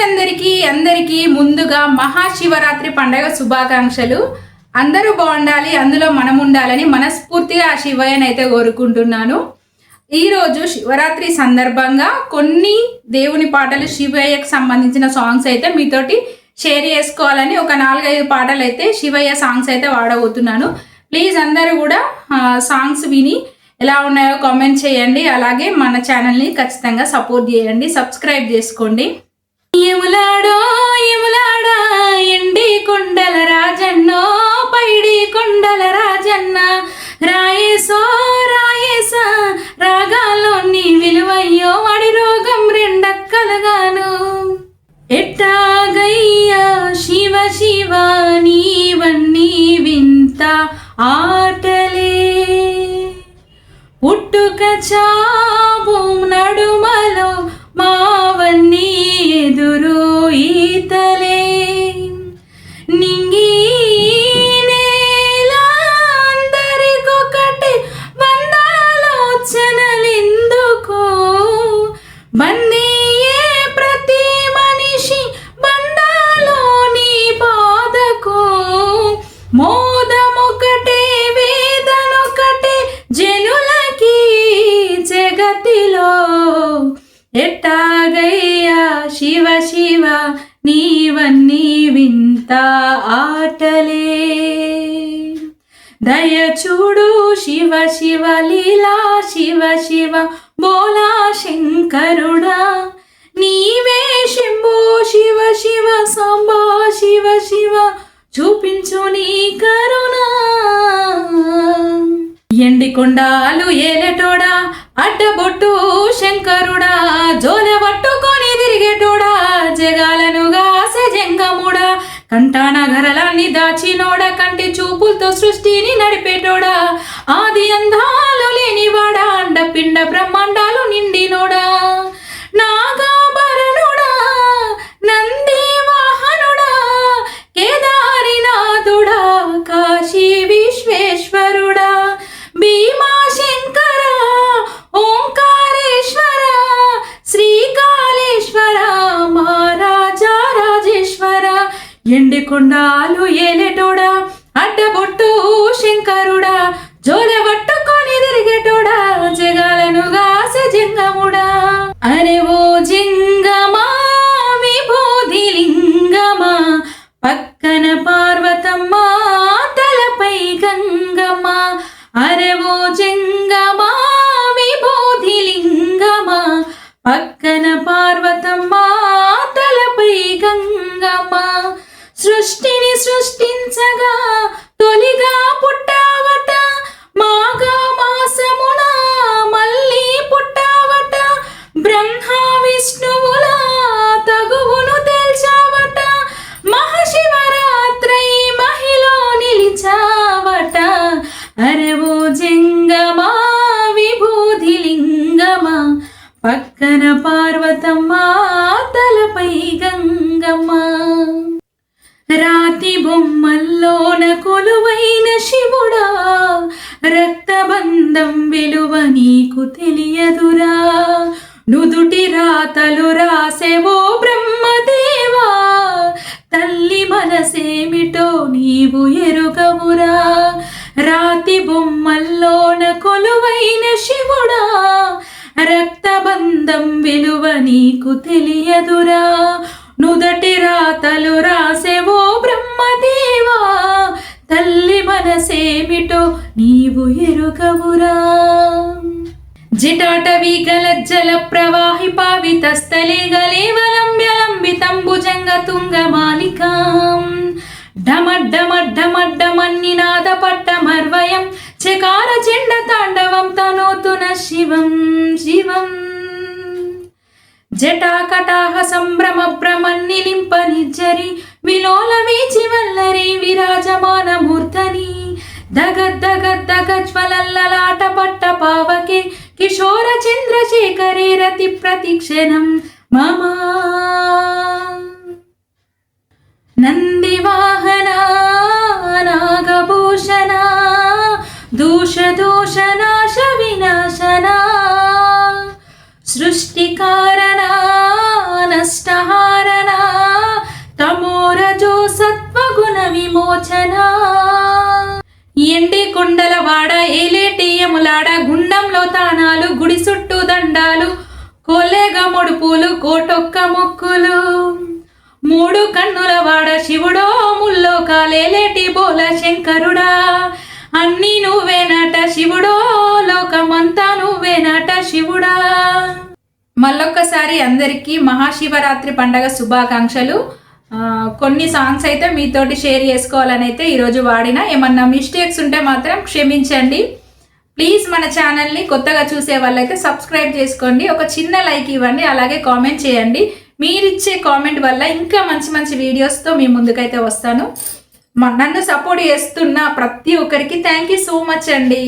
అందరికీ ముందుగా మహాశివరాత్రి పండగ శుభాకాంక్షలు. అందరూ బాగుండాలి, అందులో మనం ఉండాలని మనస్ఫూర్తిగా ఆ శివయ్యనైతే కోరుకుంటున్నాను. ఈరోజు శివరాత్రి సందర్భంగా కొన్ని దేవుని పాటలు, శివయ్యకు సంబంధించిన సాంగ్స్ అయితే మీతోటి షేర్ చేసుకోవాలని ఒక 4-5 పాటలు అయితే శివయ్య సాంగ్స్ అయితే వాడబోతున్నాను. ప్లీజ్ అందరూ కూడా సాంగ్స్ విని ఎలా ఉన్నాయో కామెంట్ చేయండి. అలాగే మన ఛానల్ని ఖచ్చితంగా సపోర్ట్ చేయండి, సబ్స్క్రైబ్ చేసుకోండి. ఎములాడో ఎములాడా ఎండి కొండల రాజన్నో పైడి కొండల రాజన్న రాయేసో రాయేసా రాగాల్లో నీ విలువయ్యో వాడి రోగం రెండక్కలుగాను ఎట్టాగయ్యా శివ శివ నీవన్నీ వింత ఆటలే పుట్టుక చావు నడుమలో మావన్నీ ఎదురు ఈతలే నింగి నేలా అందరికొకటి బంధాలోచనలెందుకో బందీయే ప్రతి మనిషి బంధాలోని బాధకో మోదమొకటే వేదనొకటే జనులకి జగతిలో ఎట్టాగయ్యా శివ శివ నీవన్నీ వింత ఆటలే దయ చూడు శివ శివ లీలా శివ శివ బోలా శంకరుడా నీవే శంభో శివ శివ సాంబా శివ శివ చూపించు నీ కరుణా ఎండి కొండాలు ఏలటోడా అడ్డబొట్టు శంకరుడా జోల పట్టుకొని తిరిగేటోడా జగాలను గాసె జంగముడా కంటాన గరలాన్ని దాచినోడా కంటి చూపులతో సృష్టిని నడిపేటోడా ఆది అందాలు లేనివాడా అండపిండ బ్రహ్మాండాలు నిండినోడా నాగాభరణుడా నంది వాహనుడా కేదారినాథుడా కాశీ విశ్వేశ్వరుడా భీమాశంకర ఓంకారేశ్వర శ్రీకాళేశ్వర మహారాజా రాజేశ్వర ఎండి కొండాలు ఏలేటోడా అడ్డబొట్టు శంకరుడా జోల పట్టుకొని తిరిగేటోడా జగాలను గాసె జంగముడా అరే ఓ జంగమా విభూది లింగమా పక్కన పార్వతమ్మ తలపై గంగమ్మ అరే ఓ జంగమా విభూది లింగమా పక్కన పార్వతమ్మ తలపై గంగమ్మ సృష్టిని సృష్టించగా తొలిగా పుట్టావట మాఘ మాసమున మళ్ళీ పుట్టావట బ్రహ్మ విష్ణువుల తగువును తేల్చావట మహాశివరాత్రై మహిలో నిలిచావట అరే ఓ జంగమా విభూది లింగమా పక్కన పార్వతమ్మ తలపై గంగమ్మ రాతి బొమ్మల్లోన కొలువైన శివుడా రక్తబంధం విలువ నీకు తెలియదురా నుదుటి రాతలు రాసేవో బ్రహ్మదేవా తల్లి మనసేమిటో నీవు ఎరుగవురా రాతి బొమ్మల్లోన కొలువైన శివుడా రక్తబంధం విలువ నీకు తెలియదురా నుదటి రాతలు రాసేవో బ్రహ్మదేవా తల్లి మనసేమిటో నీవు ఎరుగవురా జిటాటవి గలజ్జల ప్రవాహి పావితస్థలే గలేవలంబ్యలంబితంబుజంగ తుంగమాలికాం డమడ్డమడ్డమడ్డమన్నినాద పట్టమర్వయం చకార చెండ తాండవం తనోతున శివం శివం జటాకటాహ సంభ్రమ భ్రమన్నిలింప నిజ్జరి విలోల వీచి వల్లరి విరాజమాన మూర్ధని దగద్దగద్దగజ్వలల్లలాట పట్ట పావకే కిశోర చంద్రశేఖరే రతి ప్రతిక్షణం మమ నందివాహన నాగభూషణ దూషదోషనాశ వినాశన సృష్టికారణ నష్టహారణ విమోచన. ఎండి కొండల వాడ ఏలేటి యములాడ గుండంలో తానాలు గుడి చుట్టూ దండాలు కోలేగా ముడుపులు కోటొక్క మొక్కులు. మూడు కన్నుల వాడ శివుడో ముల్లో కాలేలేటి బోల శంకరుడా అన్నీ నువ్వేనాట శివుడో లోకమంతా నువ్వేనాట శివుడా. మళ్ళొక్కసారి అందరికీ మహాశివరాత్రి పండగ శుభాకాంక్షలు. కొన్ని సాంగ్స్ అయితే మీతోటి షేర్ చేసుకోవాలని అయితే ఈరోజు వాడిన. ఏమన్నా మిస్టేక్స్ ఉంటే మాత్రం క్షమించండి. ప్లీజ్ మన ఛానల్ని కొత్తగా చూసే వాళ్ళైతే సబ్స్క్రైబ్ చేసుకోండి, ఒక చిన్న లైక్ ఇవ్వండి, అలాగే కామెంట్ చేయండి. మీరిచ్చే కామెంట్ వల్ల ఇంకా మంచి మంచి వీడియోస్తో మీ ముందుకైతే వస్తాను. నన్ను సపోర్ట్ చేస్తున్న ప్రతి ఒక్కరికి థ్యాంక్ యూ సో మచ్ అండి.